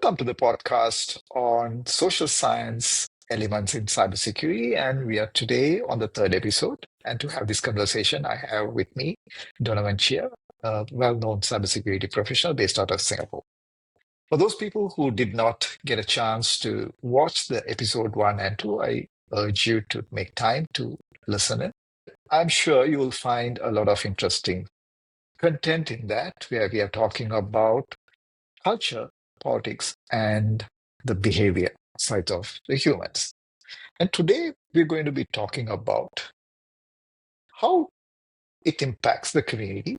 Welcome to the podcast on social science elements in cybersecurity. And we are today on the third episode. And to have this conversation, I have with me Donavan Cheah, a well known cybersecurity professional based out of Singapore. For those people who did not get a chance to watch the episode one and two, I urge you to make time to listen in. I'm sure you will find a lot of interesting content in that, where we are talking about culture, politics, and the behavior side of the humans. And today we're going to be talking about how it impacts the community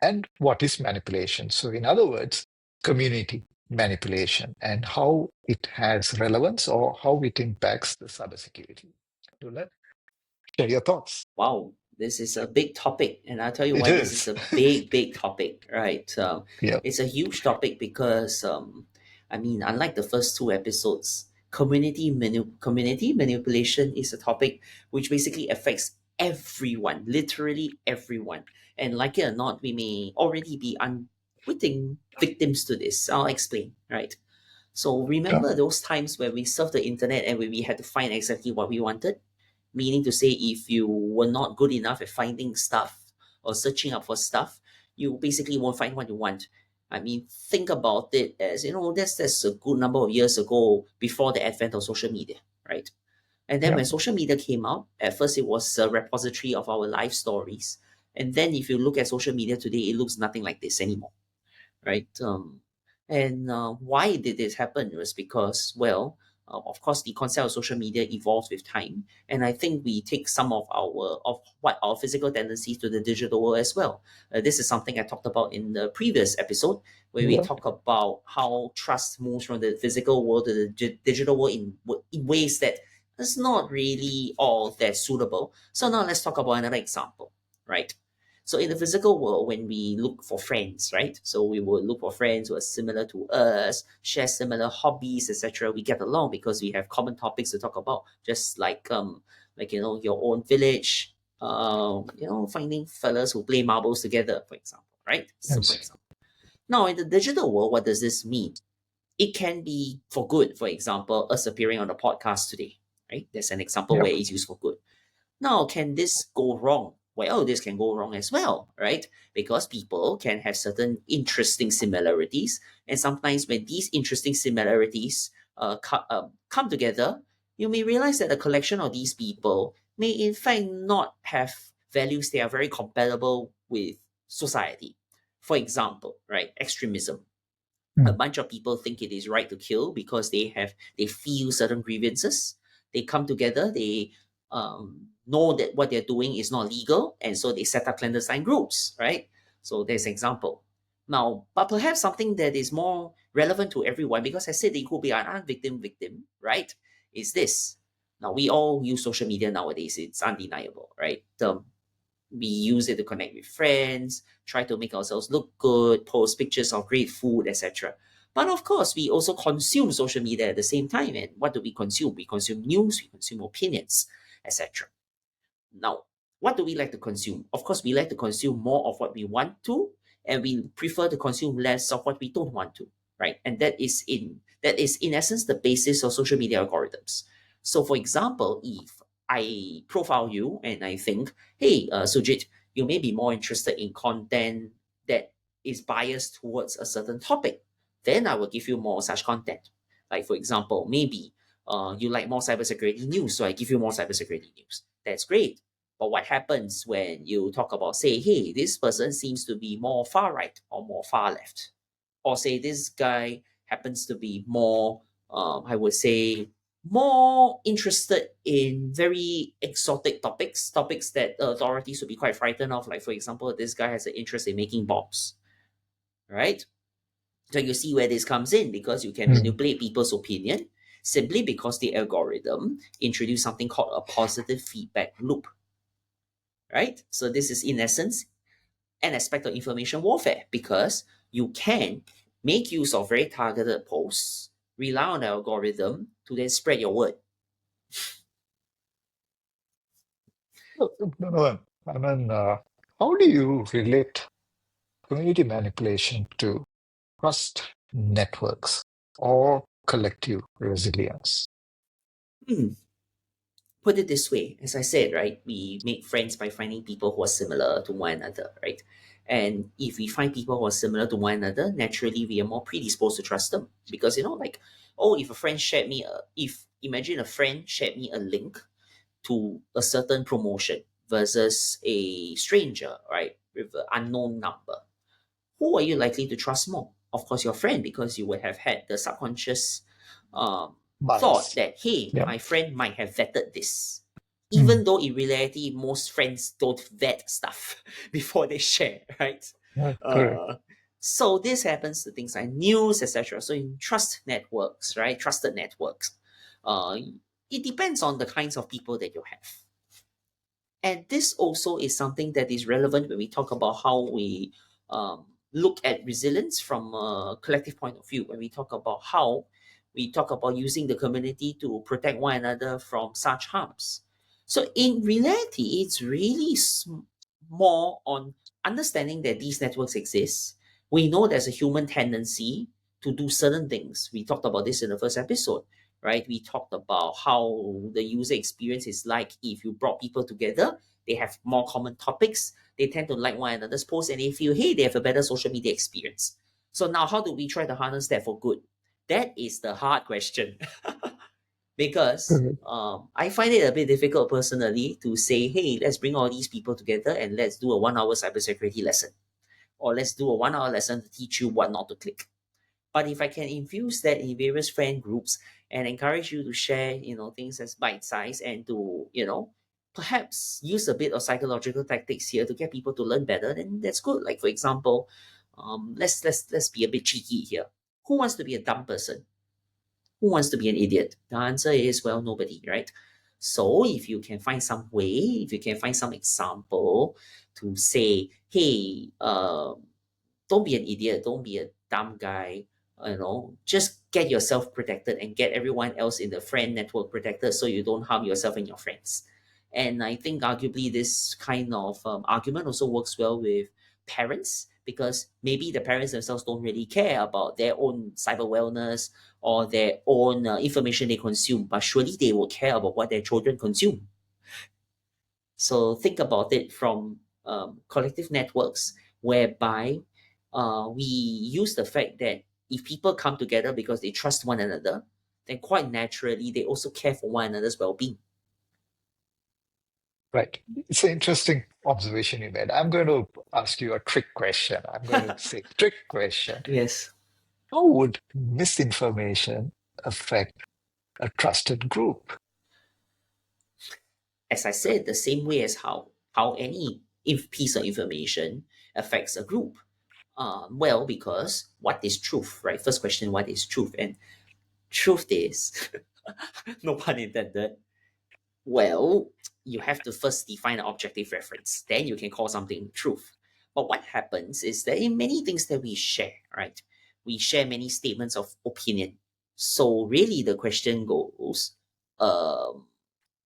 and what is manipulation. So, in other words, community manipulation and how it has relevance or how it impacts the cybersecurity. Do let share your thoughts. Wow, this is a big topic, and I'll tell you It why this is is. a big, big topic, right? Yeah. It's a huge topic because, unlike the first two episodes, community manipulation is a topic which basically affects everyone, literally everyone. And like it or not, we may already be unwitting victims to this. I'll explain, right? So Yeah. remember those times where we surfed the internet and we had to find exactly what we wanted? Meaning to say, if you were not good enough at finding stuff or searching up for stuff, you basically won't find what you want. Think about it as, that's a good number of years ago before the advent of social media, right? And then Yeah. when social media came out, at first it was a repository of our life stories. And then if you look at social media today, it looks nothing like this anymore, right? And why did this happen was because, well, of course, the concept of social media evolves with time, and I think we take some of what our physical tendencies to the digital world as well. This is something I talked about in the previous episode, where we Yeah. talk about how trust moves from the physical world to the digital world in ways that is not really all that suitable. So now let's talk about another example, right? So in the physical world, when we look for friends, right? So we will look for friends who are similar to us, share similar hobbies, etc. We get along because we have common topics to talk about, just like your own village, finding fellas who play marbles together, for example, right? Simple Yes. example. Now in the digital world, what does this mean? It can be for good. For example, us appearing on a podcast today, right? That's an example Yeah. where it's used for good. Now, can this go wrong? Well, this can go wrong as well, right? Because people can have certain interesting similarities, and sometimes when these interesting similarities come together, you may realize that a collection of these people may in fact not have values that are very compatible with society. For example, right, extremism. A Mm. bunch of people think it is right to kill because they feel certain grievances. They come together, they know that what they're doing is not legal, and so they set up clandestine groups, right? So there's an example. Now, but perhaps something that is more relevant to everyone, because I said it could be an victim, right? Is this. Now we all use social media nowadays, it's undeniable, right? We use it to connect with friends, try to make ourselves look good, post pictures of great food, etc. But of course, we also consume social media at the same time. And what do we consume? We consume news, we consume opinions, etc. Now, what do we like to consume? Of course, we like to consume more of what we want to, and we prefer to consume less of what we don't want to, right? And that is in essence the basis of social media algorithms. So, for example, if I profile you and I think, hey, Sujit, you may be more interested in content that is biased towards a certain topic, then I will give you more such content. Like, for example, maybe you like more cybersecurity news, so I give you more cybersecurity news. That's great. But what happens when you talk about, say, hey, this person seems to be more far right or more far left? Or say this guy happens to be more, I would say, more interested in very exotic topics that authorities would be quite frightened of. Like, for example, this guy has an interest in making bombs, right? So you see where this comes in, because you can Mm. manipulate people's opinion simply because the algorithm introduced something called a positive feedback loop, right? So this is in essence an aspect of information warfare, because you can make use of very targeted posts, rely on the algorithm to then spread your word. No, how do you relate community manipulation to trust networks or collective resilience? Hmm. Put it this way, as I said, right, we make friends by finding people who are similar to one another, right? And if we find people who are similar to one another, naturally we are more predisposed to trust them. Because, like, oh, if a friend shared me, if imagine a friend shared me a link to a certain promotion versus a stranger, right, with an unknown number, who are you likely to trust more? Of course, your friend, because you would have had the subconscious thought Bias. that, hey, Yeah. my friend might have vetted this. Mm. Even though in reality, most friends don't vet stuff before they share, right? Yeah, correct. Uh, so this happens to things like news, etc. So in trust networks, right? Trusted networks, uh, it depends on the kinds of people that you have. And this also is something that is relevant when we talk about how we look at resilience from a collective point of view. When we talk about how we talk about using the community to protect one another from such harms. So, in reality, it's really more on understanding that these networks exist. We know there's a human tendency to do certain things. We talked about this in the first episode, right? We talked about how the user experience is like if you brought people together, they have more common topics, they tend to like one another's posts, and they feel, hey, they have a better social media experience. So now how do we try to harness that for good? That is the hard question. Because Correct. I find it a bit difficult personally to say, hey, let's bring all these people together and let's do a 1 hour cybersecurity lesson, or let's do a 1 hour lesson to teach you what not to click. But if I can infuse that in various friend groups and encourage you to share, things as bite size, and to, perhaps use a bit of psychological tactics here to get people to learn better, then that's good. Like for example, let's be a bit cheeky here. Who wants to be a dumb person? Who wants to be an idiot? The answer is, well, nobody, right? So if you can find some way, if you can find some example to say, hey, don't be an idiot, don't be a dumb guy, just get yourself protected and get everyone else in the friend network protected so you don't harm yourself and your friends. And I think arguably this kind of argument also works well with parents, because maybe the parents themselves don't really care about their own cyber wellness or their own information they consume, but surely they will care about what their children consume. So think about it from collective networks, whereby we use the fact that if people come together because they trust one another, then quite naturally they also care for one another's well-being. Right. It's an interesting observation you made. I'm going to ask you a trick question. I'm going to say trick question. Yes. How would misinformation affect a trusted group? As I said, the same way as how any piece of information affects a group. Well, because what is truth, right? First question, what is truth? And truth is, no pun intended, well, you have to first define an objective reference. Then you can call something truth. But what happens is that in many things that we share, right? We share many statements of opinion. So really the question goes, um,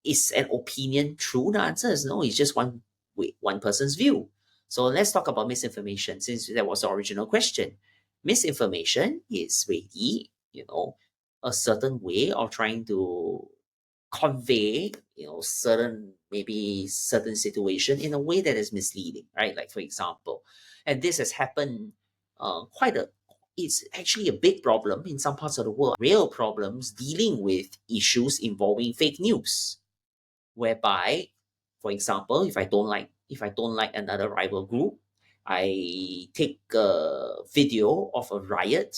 is an opinion true? The answer is no, it's just one person's view. So let's talk about misinformation, since that was the original question. Misinformation is really, a certain way of trying to convey, maybe certain situation in a way that is misleading, right? Like for example, and this has happened quite a it's actually a big problem in some parts of the world, real problems dealing with issues involving fake news, whereby, for example, if I don't like another rival group, I take a video of a riot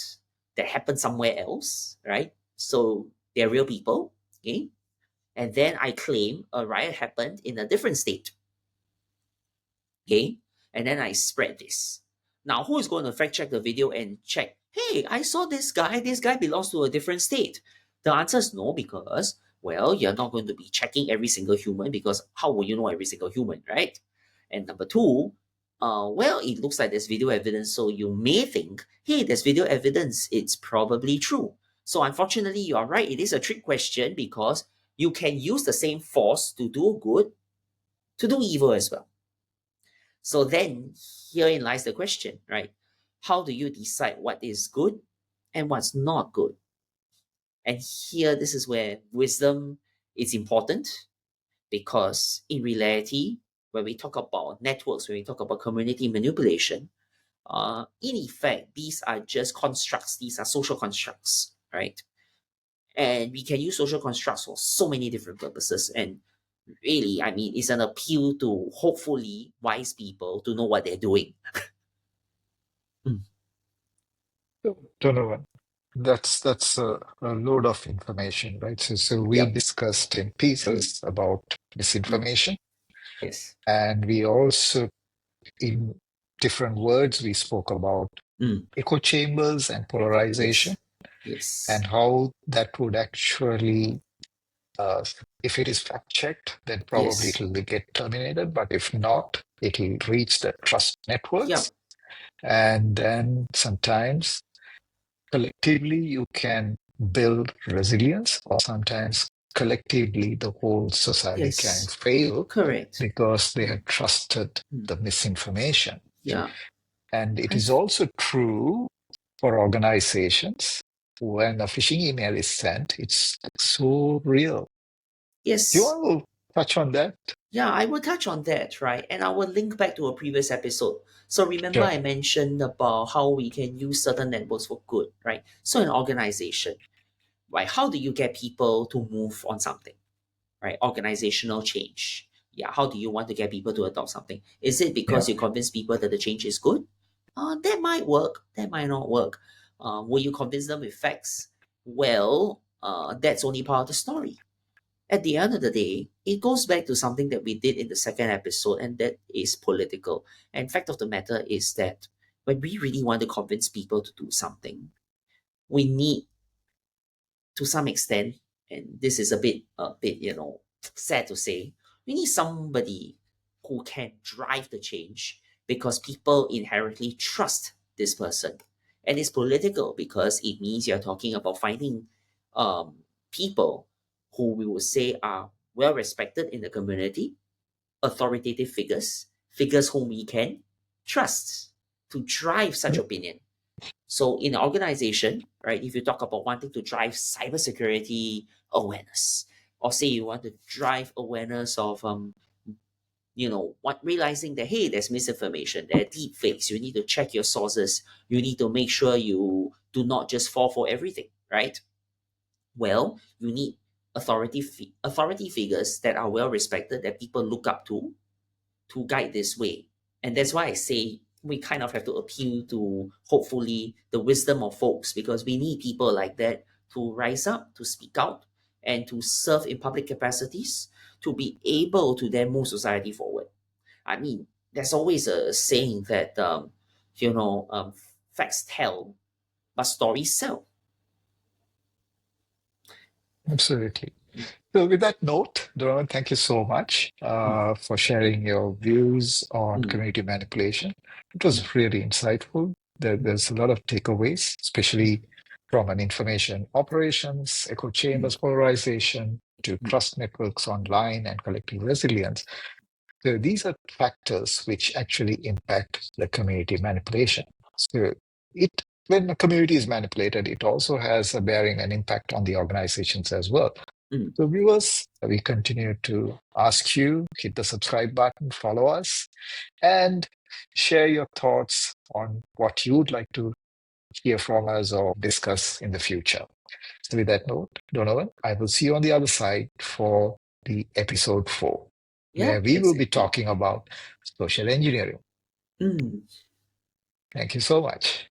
that happened somewhere else, right? So they're real people, okay? And then I claim a riot happened in a different state, okay? And then I spread this. Now, who is going to fact check the video and check, hey, I saw this guy belongs to a different state? The answer is no, because, well, you're not going to be checking every single human, because how will you know every single human, right? And number two, well, it looks like there's video evidence, so you may think, hey, there's video evidence, it's probably true. So unfortunately, you are right. It is a trick question, because you can use the same force to do good, to do evil as well. So then herein lies the question, right? How do you decide what is good and what's not good. And here, this is where wisdom is important, because in reality, when we talk about networks, when we talk about community manipulation, in effect, these are just constructs, these are social constructs, right? And we can use social constructs for so many different purposes. And really, I mean, it's an appeal to hopefully wise people to know what they're doing. Mm. So, Donovan, that's a load of information, right? So we Yep. discussed in Mm. pieces about Mm. misinformation, Yes. and we also, in different words, we spoke about Mm. echo chambers and polarization, Yes. Yes. and how that would actually, uh, if it is fact checked, then probably it Yes. will get terminated. But if not, it will reach the trust networks. Yep. And then sometimes collectively you can build resilience, or sometimes collectively the whole society can Yes. fail Correct. because they Mm. have trusted Mm. the misinformation. Yeah. And it I. is also true for organizations. When a phishing email is sent, it's so real. Do you Yes. want to touch on that? Yeah, I will touch on that, right? And I will link back to a previous episode. So remember, Sure. I mentioned about how we can use certain networks for good, right? So an organization, right? How do you get people to move on something, right? Organizational change. Yeah, how do you want to get people to adopt something? Is it Yeah. because you convince people that the change is good? That might work. That might not work. Will you convince them with facts? Well, that's only part of the story. At the end of the day, it goes back to something that we did in the second episode, and that is political. And fact of the matter is that when we really want to convince people to do something, we need, to some extent, and this is a bit, sad to say, we need somebody who can drive the change, because people inherently trust this person. And it's political because it means you're talking about finding um, people who we would say are well respected in the community, authoritative figures, figures whom we can trust to drive such opinion. So in an organization, right, if you talk about wanting to drive cybersecurity awareness, or say you want to drive awareness of what, realizing that hey, there's misinformation, there are deep fakes, you need to check your sources, you need to make sure you do not just fall for everything, right? Well, you need authority figures that are well respected, that people look up to guide this way. And that's why I say we kind of have to appeal to hopefully the wisdom of folks, because we need people like that to rise up, to speak out, and to serve in public capacities, to be able to then move society forward. I mean, there's always a saying that, you know, um, facts tell, but stories sell. Absolutely. So, with that note, Donovan, thank you so much Mm, for sharing your views on mm, community manipulation. It mm, was really insightful. There's a lot of takeaways, especially from an information operations, echo mm, chambers polarization, to mm, trust networks online and collective resilience. So, these are factors which actually impact the community manipulation. So, it when a community is manipulated, it also has a bearing and impact on the organizations as well. mm. So, viewers, we continue to ask you hit the subscribe button, follow us, and share your thoughts on what you would like to hear from us or discuss in the future. So, with that note, Donovan, I will see you on the other side for the episode 4, Yeah, where we will be exactly. talking about social engineering. Mm. Thank you so much.